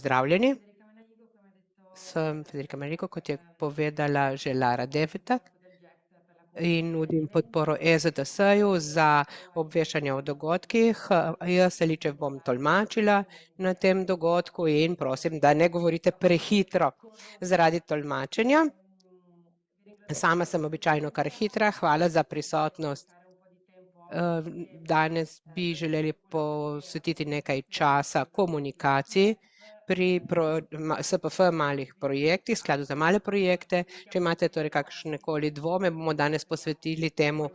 Pozdravljeni. Sem Federica Malico, kot je povedala že Lara Devetak in nudim podporo EZDS-ju za obveščanje o dogodkih. Jaz Seličev bom tolmačila na tem dogodku in prosim, da ne govorite prehitro zaradi tolmačenja. Sama sem običajno kar hitra. Hvala za prisotnost. Danes bi želeli posvetiti nekaj časa komunikaciji pri SPF malih projektih, skladu za male projekte. Če imate torej kakšnekoli dvome, bomo danes posvetili temu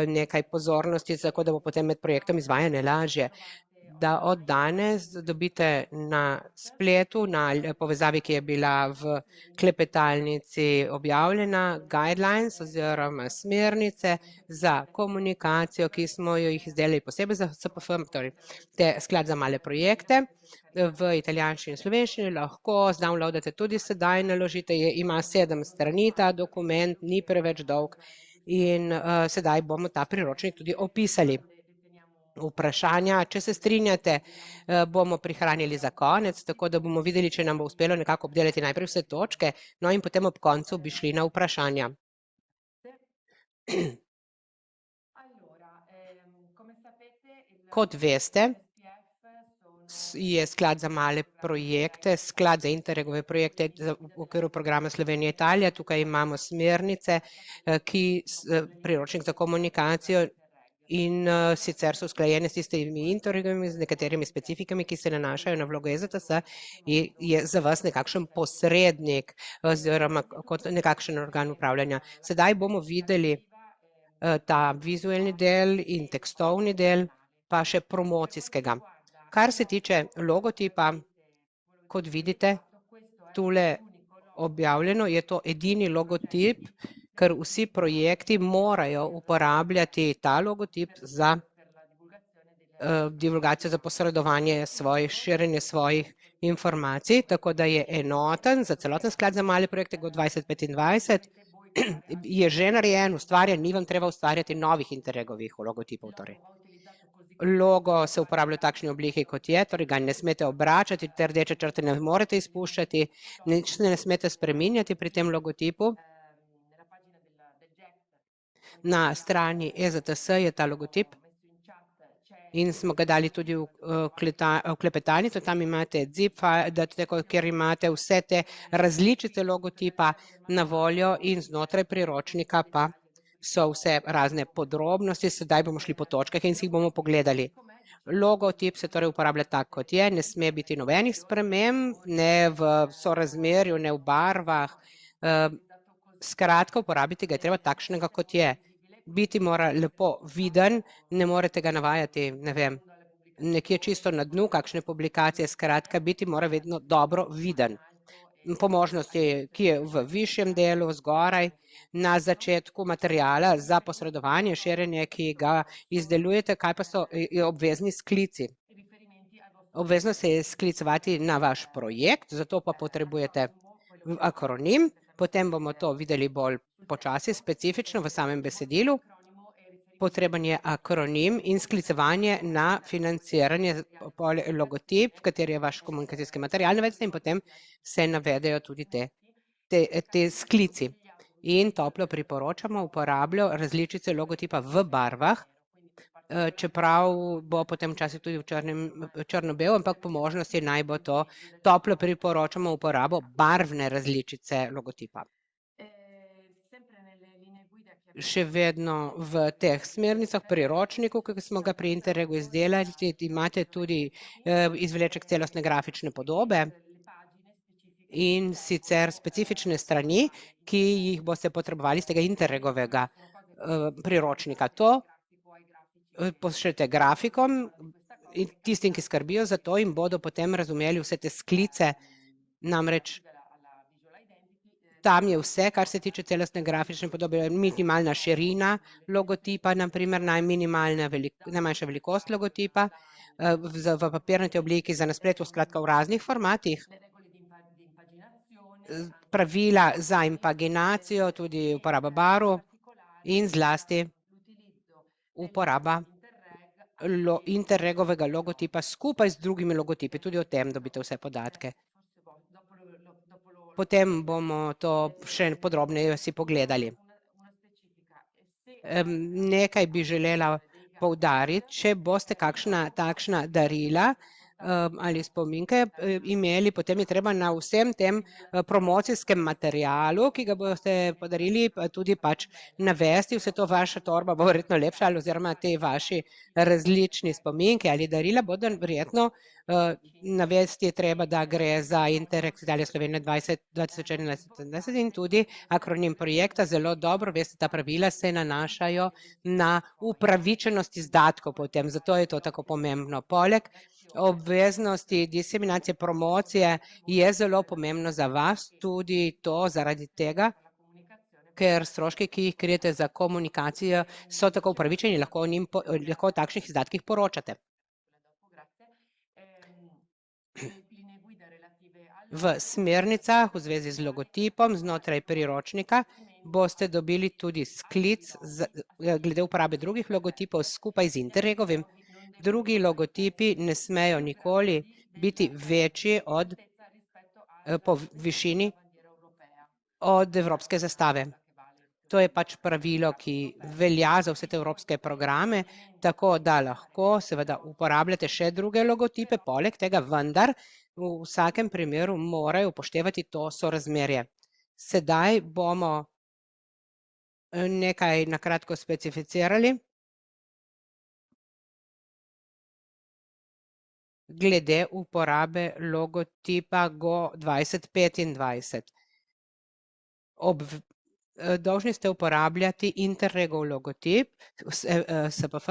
nekaj pozornosti, tako da bo potem med projektom izvajanje lažje. Da od danes dobite na spletu, na povezavi, ki je bila v klepetalnici objavljena, guidelines oziroma smernice za komunikacijo, ki smo jo jih izdelali posebej za SPF, torej te sklad za male projekte v italijanščini in slovenščini. Lahko downloadate tudi sedaj, naložite, ima 7 strani ta dokument, ni preveč dolg in sedaj bomo ta priročnik tudi opisali. Vprašanja, če se strinjate, bomo prihranili za konec, tako da bomo videli, če nam bo uspelo nekako obdelati najprej vse točke, no in potem ob koncu bi šli na vprašanja. Kot veste, je sklad za male projekte, sklad za Interregove projekte v okviru programa Slovenija-Italija. Tukaj imamo smernice, priročnik za komunikacijo in sicer so usklajene s tistimi Interregovimi, z nekaterimi specifikami, ki se nanašajo na vlogo EZTS, je za vas nekakšen posrednik oziroma kot nekakšen organ upravljanja. Sedaj bomo videli ta vizualni del in tekstovni del, pa še promocijskega. Kar se tiče logotipa, kot vidite, tule objavljeno, je to edini logotip, ker vsi projekti morajo uporabljati ta logotip za divulgacijo, za posredovanje širjenje svojih informacij, tako da je enoten za celoten sklad za male projekte do 2025, je že narejen, ustvarjen, ni vam treba ustvarjati novih Interregovih logotipov. Torej. Logo se uporablja v takšni obliki, kot je, torej ga ne smete obračati, te rdeče črte ne morete izpuščati, nič ne smete spreminjati pri tem logotipu. Na strani EZTS je ta logotip in smo ga dali tudi v klepetalnico, tam imate zip file, kjer imate vse te različice logotipa na voljo in znotraj priročnika pa so vse razne podrobnosti. Sedaj bomo šli po točkah in si jih bomo pogledali. Logotip se torej uporablja tak, kot je, ne sme biti nobenih sprememb, ne v sorazmerju, ne v barvah. Skratka, uporabiti ga je treba takšnega, kot je. Biti mora lepo viden, ne morete ga navajati, ne vem, nekje čisto na dnu kakšne publikacije, skratka, biti mora vedno dobro viden. Po možnosti, ki je v višjem delu, zgoraj, na začetku materijala za posredovanje, širjenje, ki ga izdelujete, kaj pa so obvezni sklici. Obvezno se je sklicovati na vaš projekt, zato pa potrebujete akronim, potem bomo to videli bolj počasi, specifično v samem besedilu. Potreben je akronim in sklicevanje na financiranje, logotip, kateri je vaš komunikacijski material navedete in potem se navedejo tudi te sklici. In toplo priporočamo uporabljo različice logotipa v barvah, čeprav bo potem včasih tudi v črno-bel, ampak po možnosti naj bo to, toplo priporočamo uporabo barvne različice logotipa. Še vedno v teh smernicah, priročniku, ki smo ga pri Interregu izdelali, imate tudi izvleček celostne grafične podobe in sicer specifične strani, ki jih boste potrebovali z tega Interregovega priročnika. To pošljete grafikom in tistim, ki skrbijo za to in bodo potem razumeli vse te sklice, namreč tam je vse, kar se tiče celostne grafične podobe, minimalna širina logotipa, naprimer najmanjša velikost logotipa, v papirnati obliki za na spletu, skratka v raznih formatih, pravila za impaginacijo, tudi uporaba barv in zlasti uporaba Interregovega logotipa skupaj z drugimi logotipi. Tudi o tem dobite vse podatke. Potem bomo to še podrobneje si pogledali. Nekaj bi želela poudariti, če boste kakšna takšna darila ali spominke imeli, potem je treba na vsem tem promocijskem materialu, ki ga boste podarili, tudi pač navesti. Vse to vaša torba bo verjetno lepša ali oziroma te vaši različni spominke ali darila bodo verjetno navesti je treba, da gre za Interreg Italija Slovenija 2021 in tudi akronim projekta. Zelo dobro veste, ta pravila se nanašajo na upravičenost izdatkov potem, zato je to tako pomembno. Poleg obveznosti diseminacije promocije je zelo pomembno za vas, tudi to zaradi tega, ker stroški, ki jih krijete za komunikacijo, so tako upravičeni, lahko o takšnih izdatkih poročate. V smernicah v zvezi z logotipom znotraj priročnika boste dobili tudi sklic glede uporabe drugih logotipov skupaj z Interregovim. Drugi logotipi ne smejo nikoli biti večji po višini od evropske zastave. To je pač pravilo, ki velja za vse te evropske programe, tako da lahko seveda uporabljate še druge logotipe, poleg tega vendar v vsakem primeru morajo upoštevati to sorazmerje. Sedaj bomo nekaj na kratko specificirali glede uporabe logotipa Go 2025. Dolžni ste uporabljati Interregov logotip, SPF,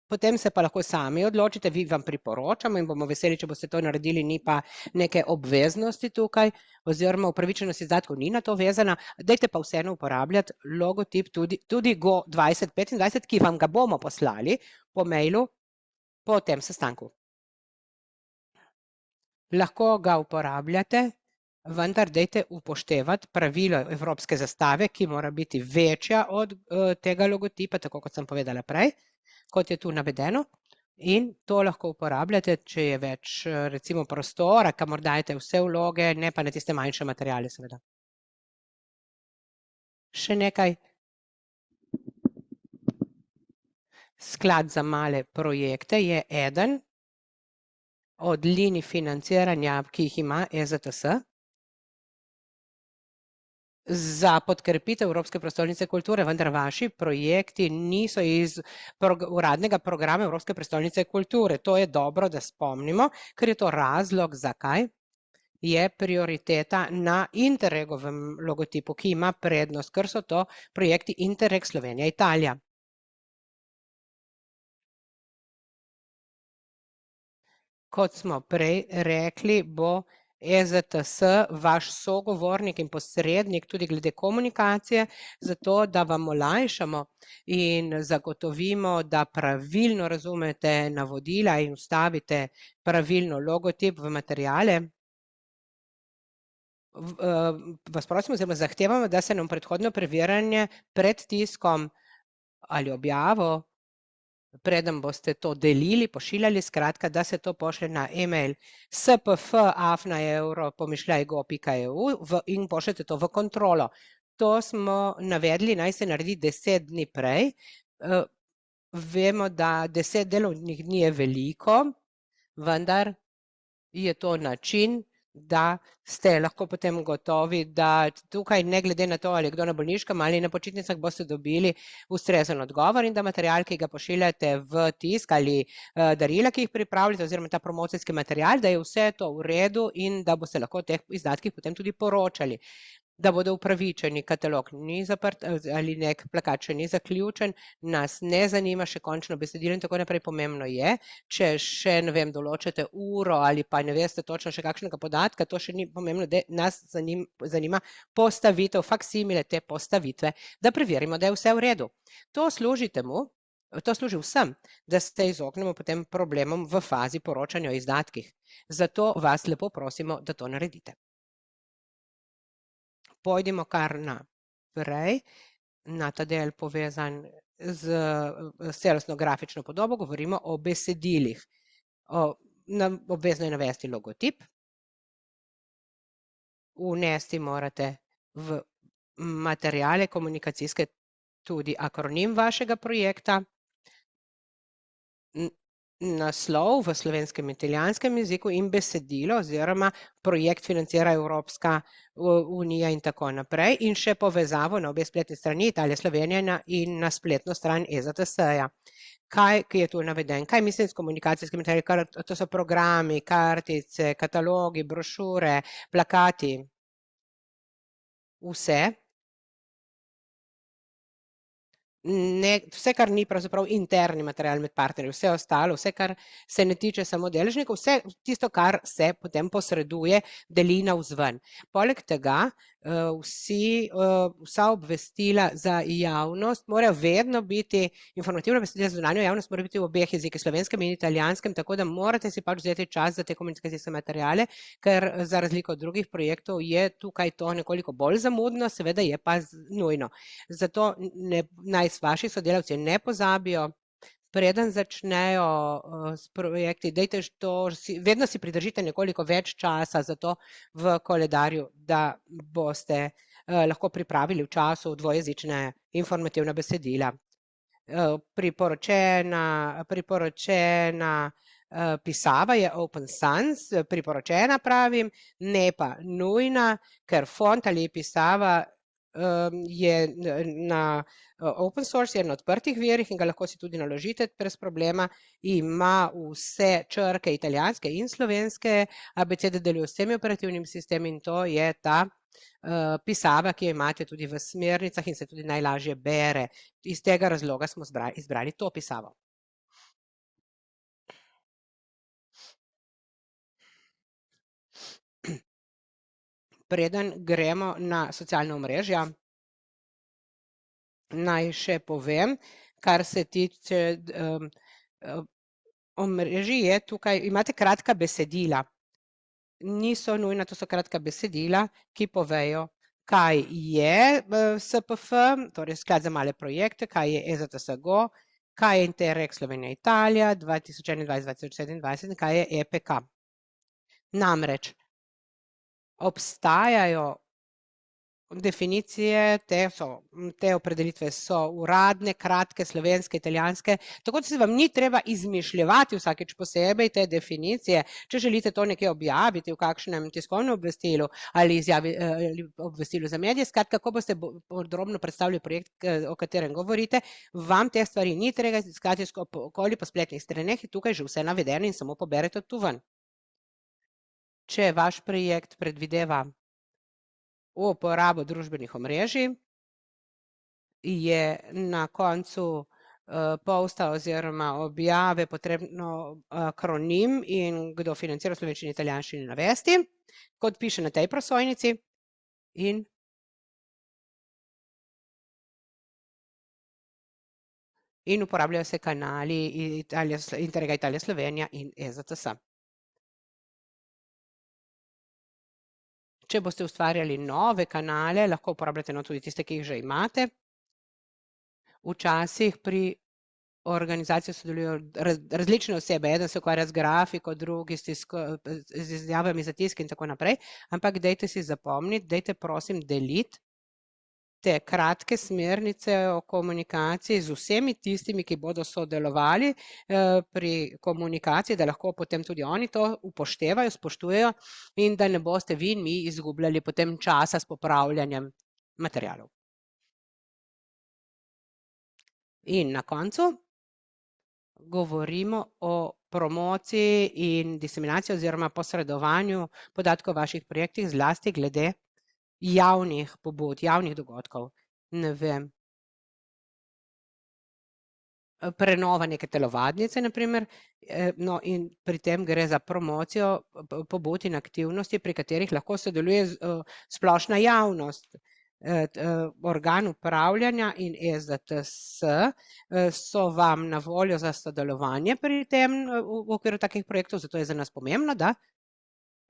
potem se pa lahko sami odločite, vi vam priporočamo in bomo veseli, če boste to naredili, ni pa neke obveznosti tukaj, oziroma upravičenost izdatkov ni na to vezana, dajte pa vseeno uporabljati logotip tudi Go 2025, ki vam ga bomo poslali po mailu po tem sestanku. Lahko ga uporabljate, vendar dajte upoštevati pravilo evropske zastave, ki mora biti večja od tega logotipa, tako kot sem povedala prej, kot je tu navedeno. In to lahko uporabljate, če je več recimo prostora, kamor dajete vse vloge, ne pa na tiste manjše materiale seveda. Še nekaj. Sklad za male projekte je eden od linij financiranja, ki jih ima EZTS. Za podkrepitev Evropske prestolnice kulture, vendar vaši projekti niso iz uradnega programa Evropske prestolnice kulture. To je dobro, da spomnimo, ker je to razlog, zakaj je prioriteta na Interregovem logotipu, ki ima prednost, ker so to projekti Interreg Slovenija Italija. Kot smo prej rekli, bo EZTS vaš sogovornik in posrednik tudi glede komunikacije, zato da vam olajšamo in zagotovimo, da pravilno razumete navodila in vstavite pravilno logotip v materiale. Vas prosimo, oziroma zahtevamo, da se nam predhodno preverjanje pred tiskom ali objavo, preden boste to delili, pošiljali, skratka, da se to pošlje na e-mail spf@euro.go.eu in pošljete to v kontrolo. To smo navedli, naj se naredi 10 dni prej. Vemo, da 10 delovnih dni je veliko, vendar je to način, da ste lahko potem gotovi, da tukaj ne glede na to, ali je kdo na bolniškem ali na počitnicah, boste dobili ustrezen odgovor in da material, ki ga pošiljate v tisk ali darila, ki jih pripravljate, oziroma ta promocijski material, da je vse to v redu in da boste lahko o teh izdatkih potem tudi poročali. Da bodo upravičeni, katalog ni zaprt ali nek plakat še ni zaključen, nas ne zanima še končno besedilo in tako naprej. Pomembno je, če še, ne vem, določite uro ali pa ne veste točno še kakšnega podatka, to še ni pomembno, da nas zanima postavitev, faksimile te postavitve, da preverimo, da je vse v redu. To služi temu, to služi vsem, da se izognemo potem problemom v fazi poročanja o izdatkih. Zato vas lepo prosimo, da to naredite. Pojdimo kar naprej, na ta del povezan s celostno grafično podobo govorimo o besedilih. Obvezno je navesti logotip, vnesti morate v materiale komunikacijske tudi akronim vašega projekta, naslov v slovenskem in italijanskem jeziku in besedilo oziroma projekt financira Evropska unija in tako naprej in še povezavo na obe spletni strani Italija Slovenija in na spletno stran EZTS-ja. Kaj je tu naveden? Kaj mislim s komunikacijskimi materiali? To so programi, kartice, katalogi, brošure, plakati. Vse. Vse, kar ni pravzaprav interni material med partnerji, vse ostalo, vse, kar se ne tiče samo deležnikov, vse tisto, kar se potem posreduje, deli navzven. Poleg tega vsa obvestila za javnost morajo vedno biti, informativna besedila za zunanjo javnost mora biti v obeh jezikih, slovenskem in italijanskem, tako da morate si pač vzeti čas za te komunikacijske materiale, ker za razliko od drugih projektov je tukaj to nekoliko bolj zamudno, seveda je pa nujno. Zato naj vaši sodelavci ne pozabijo, preden začnejo s projekti, vedno si pridržite nekoliko več časa za to v koledarju, da boste lahko pripravili v času dvojezične informativna besedila. Priporočena pisava je Open Sans, priporočena pravim, ne pa nujna, ker font ali pisava je na open source, je na odprtih virih in ga lahko si tudi naložite brez problema, ima vse črke italijanske in slovenske, abecede deluje s vsemi operativnimi sistemi in to je ta pisava, ki jo imate tudi v smernicah in se tudi najlažje bere. Iz tega razloga smo izbrali to pisavo. Preden gremo na socialna omrežja, naj še povem, kar se tiče omrežij, je tukaj, imate kratka besedila. Niso nujna, to so kratka besedila, ki povejo, kaj je SPF, torej sklad za male projekte, kaj je EZTS-GO, kaj je Interreg Slovenija Italija 2021-2027 in kaj je EPK. Namreč obstajajo definicije, te opredelitve so uradne, kratke, slovenske, italijanske, tako da se vam ni treba izmišljevati vsakeč posebej te definicije, če želite to nekje objaviti v kakšnem tiskovnem obvestilu ali obvestilu za medije, skratka, kako boste podrobno predstavili projekt, o katerem govorite, vam te stvari ni treba iskati okoli po spletnih straneh, je tukaj že vse navedeno in samo poberete tu ven. Če vaš projekt predvideva uporabo družbenih omrežij, je na koncu posta oziroma objave potrebno akronim in kdo financira v slovenščini in italijanščini navesti, kot piše na tej prosojnici in uporabljajo se kanali Interrega Italija Slovenija in EZTS. Če boste ustvarjali nove kanale, lahko uporabljate tudi tiste, ki jih že imate. Včasih pri organizaciji sodelujo različne osebe, eden se ukvarja z grafiko, drugi z izjavami za tisk in tako naprej, ampak dajte si zapomniti, dajte prosim deliti te kratke smernice o komunikaciji z vsemi tistimi, ki bodo sodelovali pri komunikaciji, da lahko potem tudi oni to upoštevajo, spoštujejo in da ne boste vi in mi izgubljali potem časa s popravljanjem materialov. In na koncu govorimo o promociji in diseminaciji oziroma posredovanju podatkov o vaših projektih, zlasti glede javnih pobud, javnih dogodkov, ne vem, prenova neke telovadnice, na primer, no, in pri tem gre za promocijo pobud in aktivnosti, pri katerih lahko sodeluje splošna javnost. Organ upravljanja in EZTS so vam na voljo za sodelovanje pri tem v okviru takih projektov, zato je za nas pomembno, da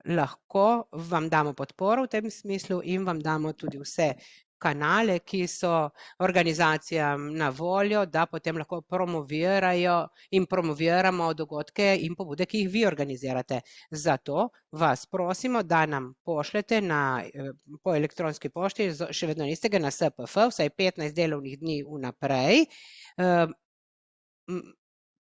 lahko vam damo podporo v tem smislu in vam damo tudi vse kanale, ki so organizacijam na voljo, da potem lahko promovirajo in promoviramo dogodke in pobude, ki jih vi organizirate. Zato vas prosimo, da nam pošljete po elektronski pošti, še vedno niste ga na SPF, vsaj 15 delovnih dni vnaprej,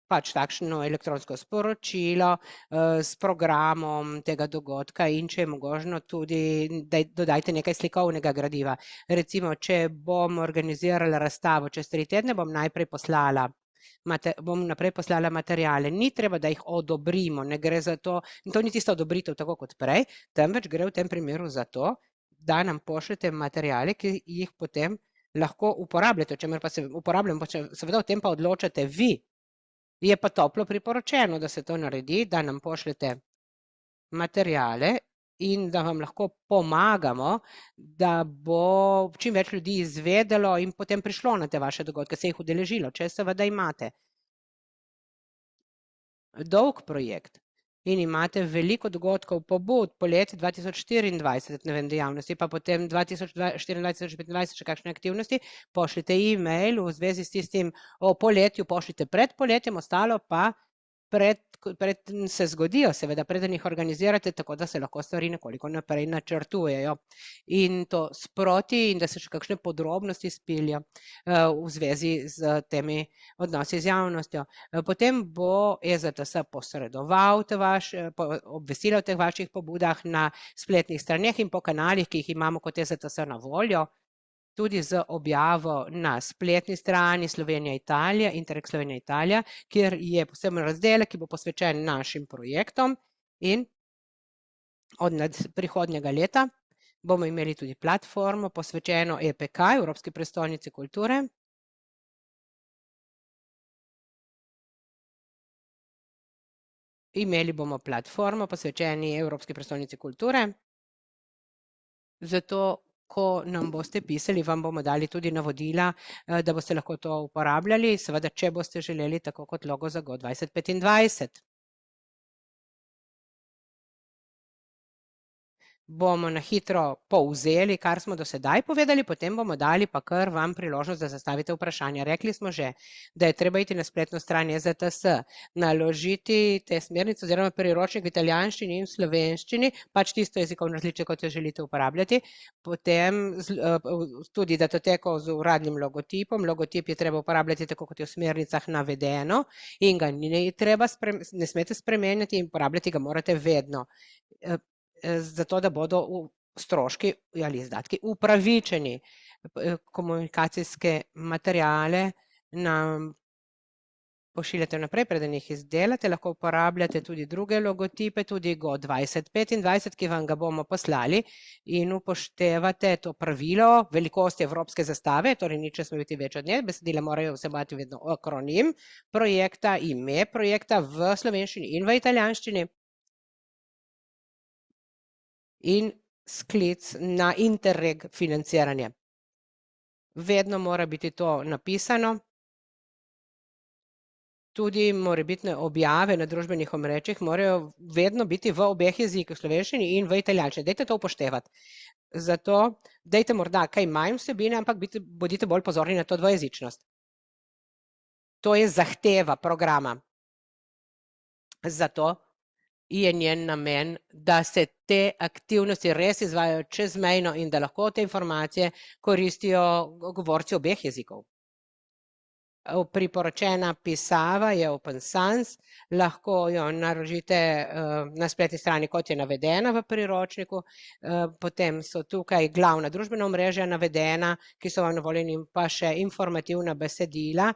pač takšno elektronsko sporočilo s programom tega dogodka in če je možno tudi dodajte nekaj slikovnega gradiva. Recimo, če bom organizirala razstavo čez 3 tedne, bom naprej poslala materiale. Ni treba, da jih odobrimo, ne gre za to, in to ni tista odobritev tako kot prej, temveč gre v tem primeru za to, da nam pošljete materiale, ki jih potem lahko uporabljate, čemer pa se uporabljamo, seveda o tem pa odločate vi. Je pa toplo priporočeno, da se to naredi, da nam pošljete materiale in da vam lahko pomagamo, da bo čim več ljudi izvedelo in potem prišlo na te vaše dogodke, se jih udeležilo, če seveda imate dolg projekt in imate veliko dogodkov, pobud, poleti 2024, ne vem, dejavnosti, pa potem 2024-2025 še kakšne aktivnosti, pošljite e-mail v zvezi s tistim o poletju, pošljite pred poletjem, ostalo pa preden se zgodijo, seveda, preden jih organizirate, tako da se lahko stvari nekoliko naprej načrtujejo. In to sproti in da se še kakšne podrobnosti spilijo v zvezi z temi odnosi z javnostjo. Potem bo EZTS posredoval obvestila o teh vaših pobudah na spletnih straneh in po kanalih, ki jih imamo kot EZTS na voljo, tudi z objavo na spletni strani Slovenija-Italija, Interreg Slovenija-Italija, kjer je poseben razdelek, ki bo posvečen našim projektom in od prihodnjega leta bomo imeli tudi platformo posvečeno EPK, Evropski prestolnici kulture. Imeli bomo platformo posvečeni Evropski prestolnici kulture, zato ko nam boste pisali, vam bomo dali tudi navodila, da boste lahko to uporabljali, seveda, če boste želeli, tako kot logo za Go 2025. Bomo na hitro povzeli, kar smo do sedaj povedali, potem bomo dali pa kar vam priložnost, da zastavite vprašanja. Rekli smo že, da je treba iti na spletno stran EZTS, naložiti te smernice oziroma priročnik v italijanščini in slovenščini, pač tisto jezikovno različico, kot jo želite uporabljati, potem tudi datoteko z uradnim logotipom. Logotip je treba uporabljati tako, kot je v smernicah navedeno in ga ne smete spremenjati in uporabljati ga morate vedno. Zato, da bodo stroški ali izdatki upravičeni. Komunikacijske materiale nam pošiljate naprej, preden jih izdelate, lahko uporabljate tudi druge logotipe, tudi Go 2025, ki vam ga bomo poslali in upoštevate to pravilo velikosti evropske zastave, torej nič ne sme biti več od nje, besedila morajo vsebovati vedno akronim projekta, ime projekta v slovenščini in v italijanščini in sklic na Interreg financiranje. Vedno mora biti to napisano. Tudi morebitne objave na družbenih omrežjih morajo vedno biti v obeh jezikih, v slovenščini in v italijanščini. Dajte to upoštevati. Zato dajte morda kaj manj vsebine, ampak bodite bolj pozorni na to dvojezičnost. To je zahteva programa. Zato je njen namen, da se te aktivnosti res izvajajo čezmejno in da lahko te informacije koristijo govorci obeh jezikov. Priporočena pisava je Open Sans, lahko jo naročite na spletni strani, kot je navedena v priročniku, potem so tukaj glavna družbena omrežja navedena, ki so vam na voljo, in pa še informativna besedila.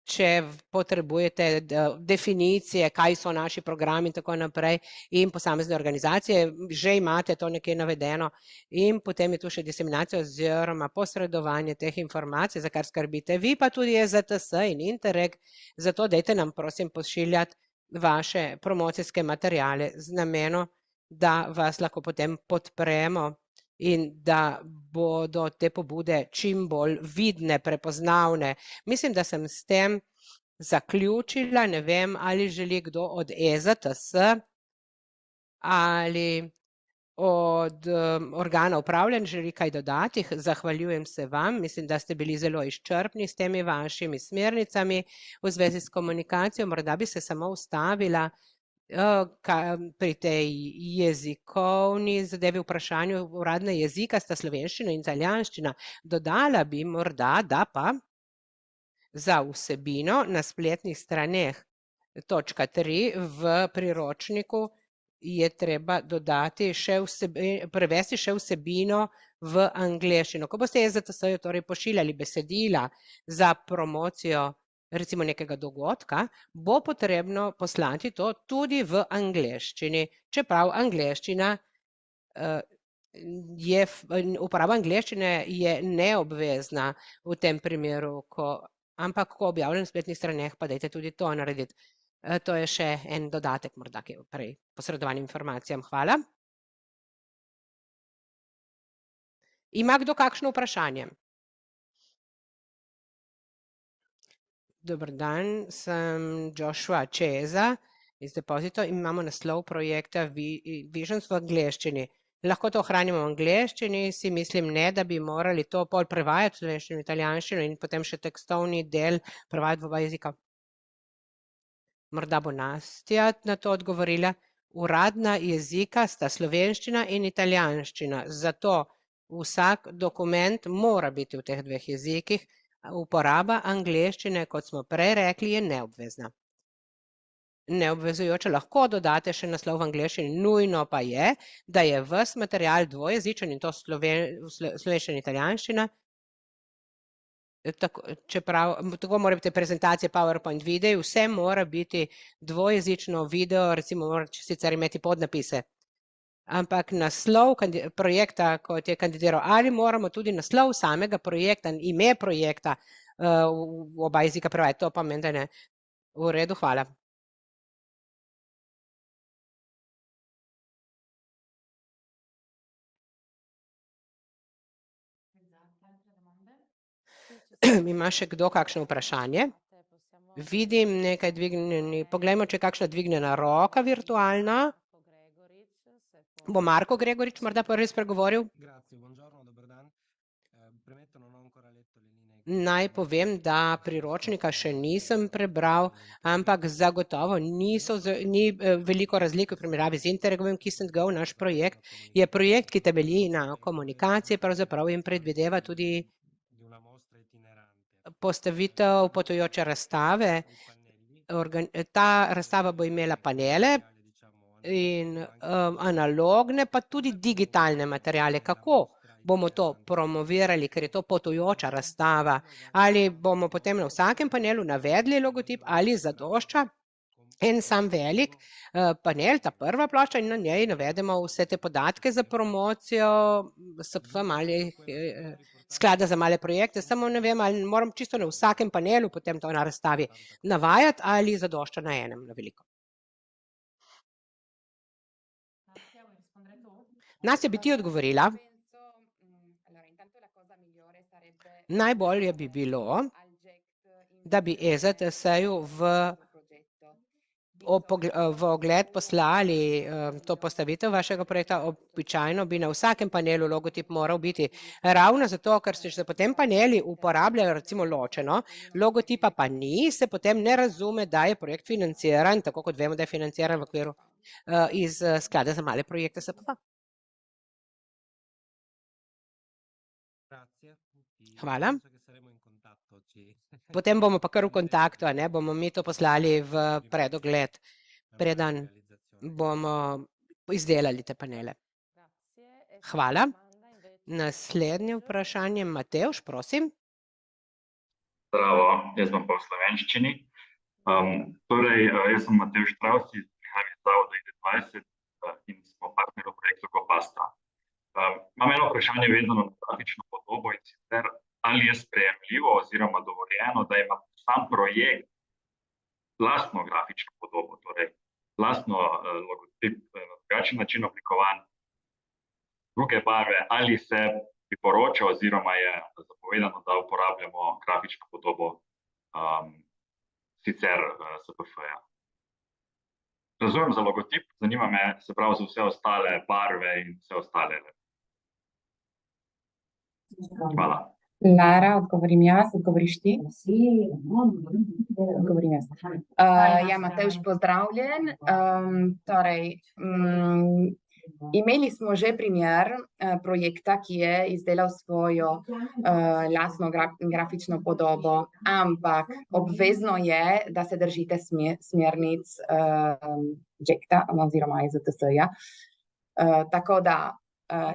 Če potrebujete definicije, kaj so naši programi in tako naprej in posamezne organizacije, že imate to nekje navedeno in potem je tu še diseminacija oziroma posredovanje teh informacij, za kar skrbite vi, pa tudi EZTS in Interreg, zato dajte nam prosim pošiljati vaše promocijske materiale z namenom, da vas lahko potem podpremo in da bodo te pobude čim bolj vidne, prepoznavne. Mislim, da sem s tem zaključila, ne vem, ali želi kdo od EZTS ali od organa upravljanja želi kaj dodati. Zahvaljujem se vam. Mislim, da ste bili zelo izčrpni s temi vašimi smernicami v zvezi s komunikacijo. Morda bi se samo ustavila pri tej jezikovni zadevi, vprašanju uradna jezika sta slovenščina in italijanščina. Dodala bi morda, da pa za vsebino na spletnih straneh točka 3 v priročniku je treba dodati prevesti še vsebino v angleščino. Ko boste EZTS-ju torej pošiljali besedila za promocijo recimo nekega dogodka, bo potrebno poslati to tudi v angleščini, čeprav angleščina uporaba angleščine je neobvezna v tem primeru, ampak ko objavljam na spletnih straneh, pa dajte tudi to narediti. To je še en dodatek morda prej posredovanim informacijam. Hvala. Ima kdo kakšno vprašanje? Dober dan, sem Joshua Čeza iz Deposito in imamo naslov projekta Visions v angleščini. Lahko to ohranimo v angleščini, si mislim ne, da bi morali to pol prevajati v slovenščino, italijanščino in potem še tekstovni del prevajati v oba jezika. Morda bo Nastja na to odgovorila. Uradna jezika sta slovenščina in italijanščina, zato vsak dokument mora biti v teh dveh jezikih. Uporaba angleščine, kot smo prej rekli, je neobvezna. Neobvezujoče lahko dodate še naslov v angleščini, nujno pa je, da je ves material dvojezičen in to slovenščina in italijanščina. Tako mora biti prezentacije, PowerPoint, videi, vse mora biti dvojezično, video, recimo moraš sicer imeti podnapise. Ampak naslov projekta, kot je kandidiral, ali moramo tudi naslov samega projekta, ime projekta v oba jezika prevajati, to pa meni, da ne. V redu, hvala. Ima še kdo kakšno vprašanje? Vidim nekaj dvignjeni, poglejmo, če je kakšna dvignjena roka virtualna. Bo Marko Gregorič morda prvi spregovoril? Naj povem, da priročnika še nisem prebral, ampak zagotovo ni veliko razlik v primerjavi z Interregovim Kiss&Go. Naš projekt je projekt, ki temelji na komunikaciji, pravzaprav in predvideva tudi postavitev potujoče razstave. Ta razstava bo imela panele in analogne, pa tudi digitalne materiale. Kako bomo to promovirali, ker je to potujoča razstava? Ali bomo potem na vsakem panelu navedli logotip ali zadošča en sam velik panel, ta prva plošča, in na njej navedemo vse te podatke za promocijo sklada za male projekte. Samo ne vem, ali moram čisto na vsakem panelu potem to na razstavi navajati ali zadošča na enem, na veliko. Nastja, bi ti odgovorila? Najbolje bi bilo, da bi EZTS-ju v ogled poslali to postavitev vašega projekta. Običajno bi na vsakem panelu logotip moral biti, ravno zato, ker se potem paneli uporabljajo recimo ločeno, logotipa pa ni, se potem ne razume, da je projekt financiran, tako kot vemo, da je financiran v okviru iz sklada za male projekte SPP. Hvala. Potem bomo pa kar v kontaktu, bomo mi to poslali v predogled, preden bomo izdelali te panele. Hvala. Naslednje vprašanje, Matevž, prosim. Zdravo, jaz bom pa v slovenščini. Torej, jaz sem Matevž Štravs, prihajam iz zavoda ID20 in smo partner v projektu Copasta. Imam eno vprašanje vezano na grafično podobo, in sicer ali je sprejemljivo oziroma dovoljeno, da ima sam projekt lastno grafično podobo, torej lastno logotip na drugačen način oblikovan, druge barve, ali se priporoča oziroma je zapovedano, da uporabljamo grafično podobo sicer SPF-ja. Razumem za logotip, zanima me, se pravi, za vse ostale barve in vse ostale. Hvala. Lara, odgovorim jaz, odgovoriš ti? Odgovorim jaz. Ja, Matevž, pozdravljen. Torej, imeli smo že primer projekta, ki je izdelal svojo lastno grafično podobo, ampak obvezno je, da se držite smernic JECTA oziroma EZTS-ja. Tako da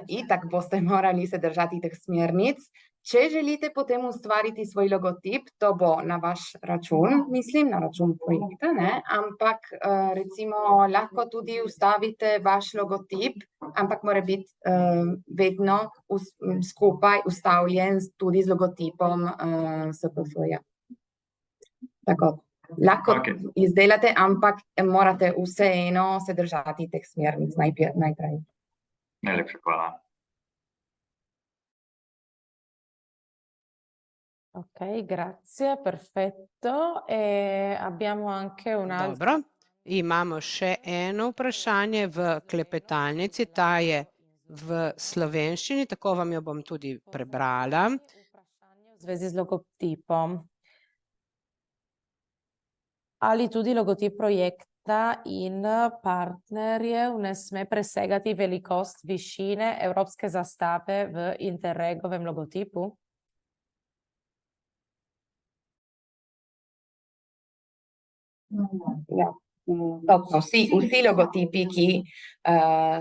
itak boste morali se držati teh smernic. Če želite potem ustvariti svoj logotip, to bo na vaš račun, mislim, na račun projekta, ne? Ampak recimo lahko tudi vstavite vaš logotip, ampak mora biti vedno skupaj vstavljen tudi z logotipom SPF-ja. Tako, lahko izdelate, ampak morate vseeno se držati teh smernic najprej. Najlepša hvala. Ok, grazie, perfetto. E abbiamo anche un altro. Dobro, imamo še eno vprašanje v klepetalnici, ta je v slovenščini, tako vam jo bom tudi prebrala. Vprašanje v zvezi z logotipom. Ali tudi logotip projekta in partnerjev ne sme presegati velikost višine evropske zastave v Interregovem logotipu? Ja, točno, vsi logotipi, ki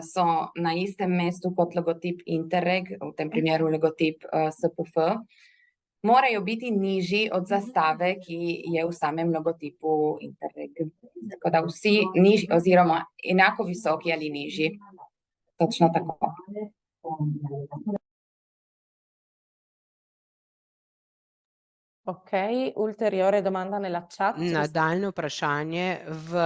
so na istem mestu kot logotip Interreg, v tem primeru logotip SPF, morajo biti nižji od zastave, ki je v samem logotipu Interreg. Tako da vsi nižji oziroma enako visoki ali nižji. Točno tako. Ok, ulteriore domanda nella chat. Nadaljnje vprašanje v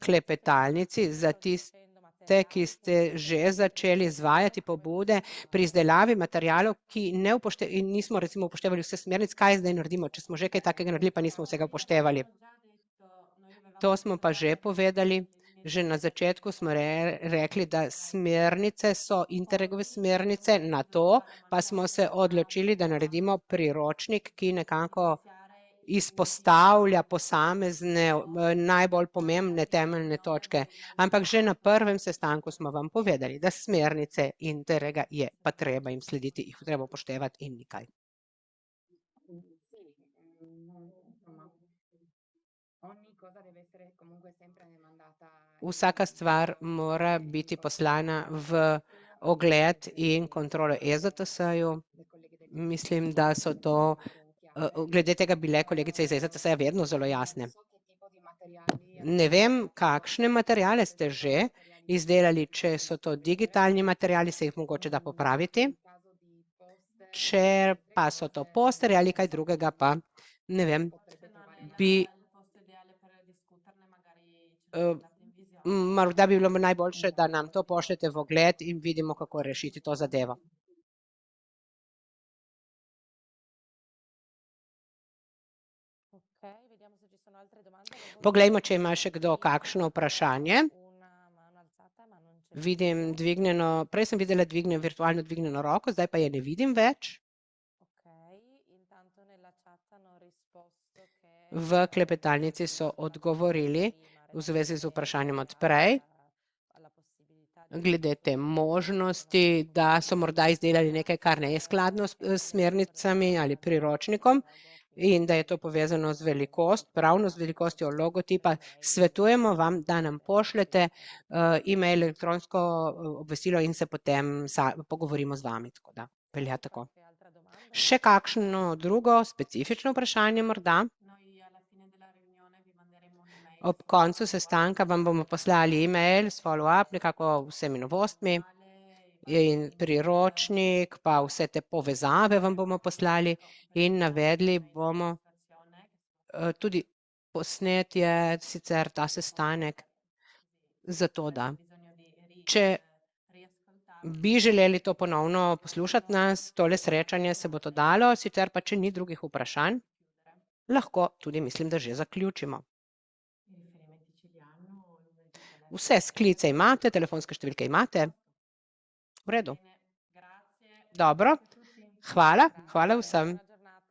klepetalnici za tiste, ki ste že začeli izvajati pobude pri izdelavi materialov, ki nismo recimo upoštevali vse smernic, kaj zdaj naredimo, če smo že kaj takega naredili, pa nismo vsega upoštevali. To smo pa že povedali. Že na začetku smo rekli, da smernice so Interregove smernice, na to pa smo se odločili, da naredimo priročnik, ki nekako izpostavlja posamezne najbolj pomembne temeljne točke. Ampak že na prvem sestanku smo vam povedali, da smernice Interrega je pa treba jim slediti, jih treba upoštevati in nikaj. Vsaka stvar mora biti poslana v ogled in kontrolo EZTS-ju. Mislim, da so to, glede tega bile kolegice iz EZTS-ja vedno zelo jasne. Ne vem, kakšne materiale ste že izdelali, če so to digitalni materiali, se jih mogoče da popraviti. Če pa so to posterji ali kaj drugega, pa ne vem, morda bi bilo najboljše, da nam to pošljete v ogled in vidimo, kako rešiti to zadevo. Poglejmo, če ima še kdo kakšno vprašanje. Vidim dvignjeno, prej sem videla virtualno dvignjeno roko, zdaj pa je ne vidim več. V klepetalnici so odgovorili v zvezi z vprašanjem odprej, glede te možnosti, da so morda izdelali nekaj, kar ne je skladno s smernicami ali priročnikom in da je to povezano z pravno z velikostjo logotipa. Svetujemo vam, da nam pošljete e-mail, elektronsko obvestilo in se potem pogovorimo z vami, tako da velja tako. Še kakšno drugo specifično vprašanje morda? Ob koncu sestanka vam bomo poslali e-mail s follow-up, nekako vsemi novostmi in priročnik, pa vse te povezave vam bomo poslali in navedli bomo tudi posnetje, sicer ta sestanek, zato da, če bi želeli to ponovno poslušati nas, tole srečanje se bo to dalo, sicer pa, če ni drugih vprašanj, lahko tudi mislim, da že zaključimo. Vse sklice imate, telefonske številke imate? V redu. Dobro, hvala vsem.